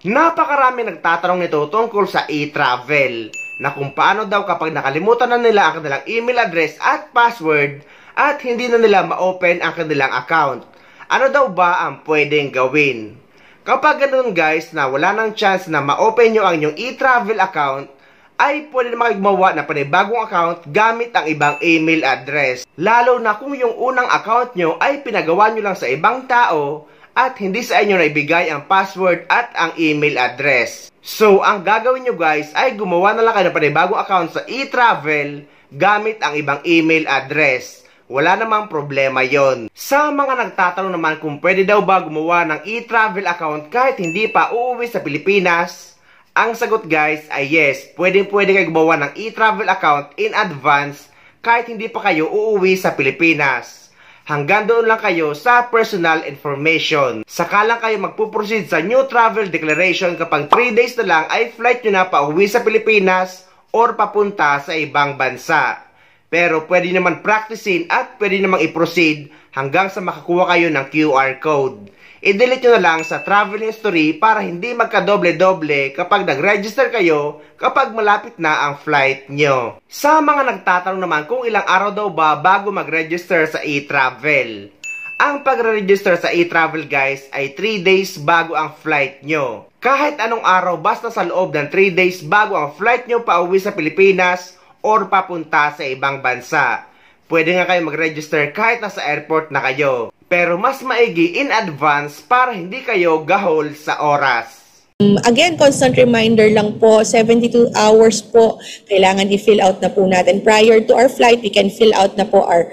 Napakarami nagtatanong nito tungkol sa e-travel, na kung paano daw kapag nakalimutan na nila ang kanilang email address at password at hindi na nila ma-open ang kanilang account. Ano daw ba ang pwedeng gawin? Kapag ganoon guys na wala nang chance na ma-open nyo ang inyong e-travel account, ay pwede naman gumawa ng panibagong account gamit ang ibang email address. Lalo na kung yung unang account nyo ay pinagawa nyo lang sa ibang tao at hindi sa inyo na ibigay ang password at ang email address. So, ang gagawin nyo guys ay gumawa na lang kayo ng panibagong account sa e-travel gamit ang ibang email address. Wala namang problema yon. Sa mga nagtatanong naman kung pwede daw ba gumawa ng e-travel account kahit hindi pa uuwi sa Pilipinas, ang sagot guys ay yes, pwede kayo gumawa ng e-travel account in advance kahit hindi pa kayo uuwi sa Pilipinas. Hanggang doon lang kayo sa personal information. Saka lang kayo magpuproceed sa new travel declaration kapag 3 days na lang ay flight nyo na pauwi sa Pilipinas or papunta sa ibang bansa. Pero pwede naman practicein at pwede namang i-proceed hanggang sa makakuha kayo ng QR code. I-delete nyo na lang sa travel history para hindi magkadoble-doble kapag nag-register kayo kapag malapit na ang flight nyo. Sa mga nagtatanong naman kung ilang araw daw ba bago mag-register sa e-travel. Ang pag-register sa e-travel guys ay 3 days bago ang flight nyo. Kahit anong araw basta sa loob ng 3 days bago ang flight nyo pauwi sa Pilipinas or papunta sa ibang bansa. Pwede nga kayo mag-register kahit nasa airport na kayo. Pero mas maigi in advance para hindi kayo gahol sa oras. Again, constant reminder lang po, 72 hours po, kailangan i-fill out na po natin. Prior to our flight, we can fill out na po our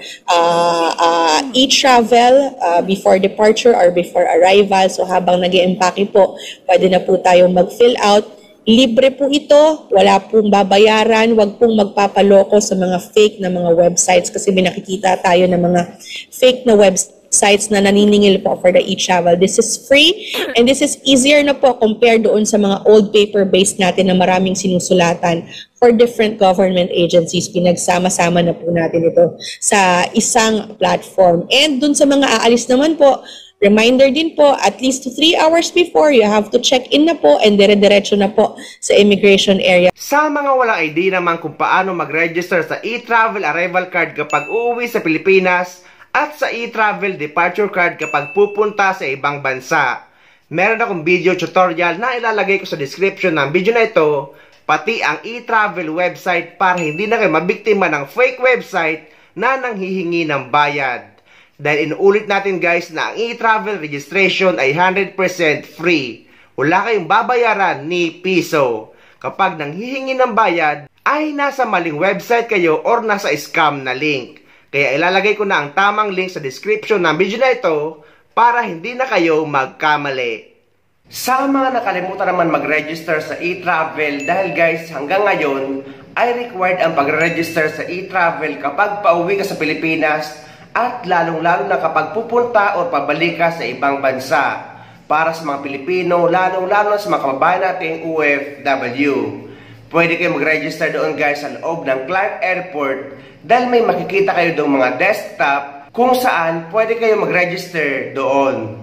e-travel before departure or before arrival. So habang nag-i-empake po, pwede na po tayong mag-fill out. Libre po ito, wala pong babayaran, wag pong magpapaloko sa mga fake na mga websites kasi may nakikita tayo ng mga fake na websites na naniningil po for the e-travel. This is free and this is easier na po compared doon sa mga old paper-based natin na maraming sinusulatan for different government agencies. Pinagsama-sama na po natin ito sa isang platform. And doon sa mga aalis naman po, reminder din po, at least 3 hours before, you have to check in na po and dire-diretso na po sa immigration area. Sa mga walang idea naman kung paano mag-register sa e-travel arrival card kapag uuwi sa Pilipinas at sa e-travel departure card kapag pupunta sa ibang bansa, meron akong video tutorial na ilalagay ko sa description ng video na ito, pati ang e-travel website para hindi na kayo mabiktima ng fake website na nanghihingi ng bayad. Dahil inuulit natin guys na ang e-travel registration ay 100% free. Wala kayong babayaran ni piso. Kapag nanghihingi ng bayad, ay nasa maling website kayo or nasa scam na link. Kaya ilalagay ko na ang tamang link sa description ng video na ito para hindi na kayo magkamali. Sa mga nakalimutan naman mag-register sa e-travel dahil guys hanggang ngayon ay required ang pag-register sa e-travel kapag pauwi ka sa Pilipinas at lalong-lalo na kapag pupunta o pabalik ka sa ibang bansa. Para sa mga Pilipino, lalong-lalo sa mga kababayan nating OFW. Pwede kayo mag-register doon guys sa loob ng Clark Airport dahil may makikita kayo doon mga desktop kung saan pwede kayo mag-register doon.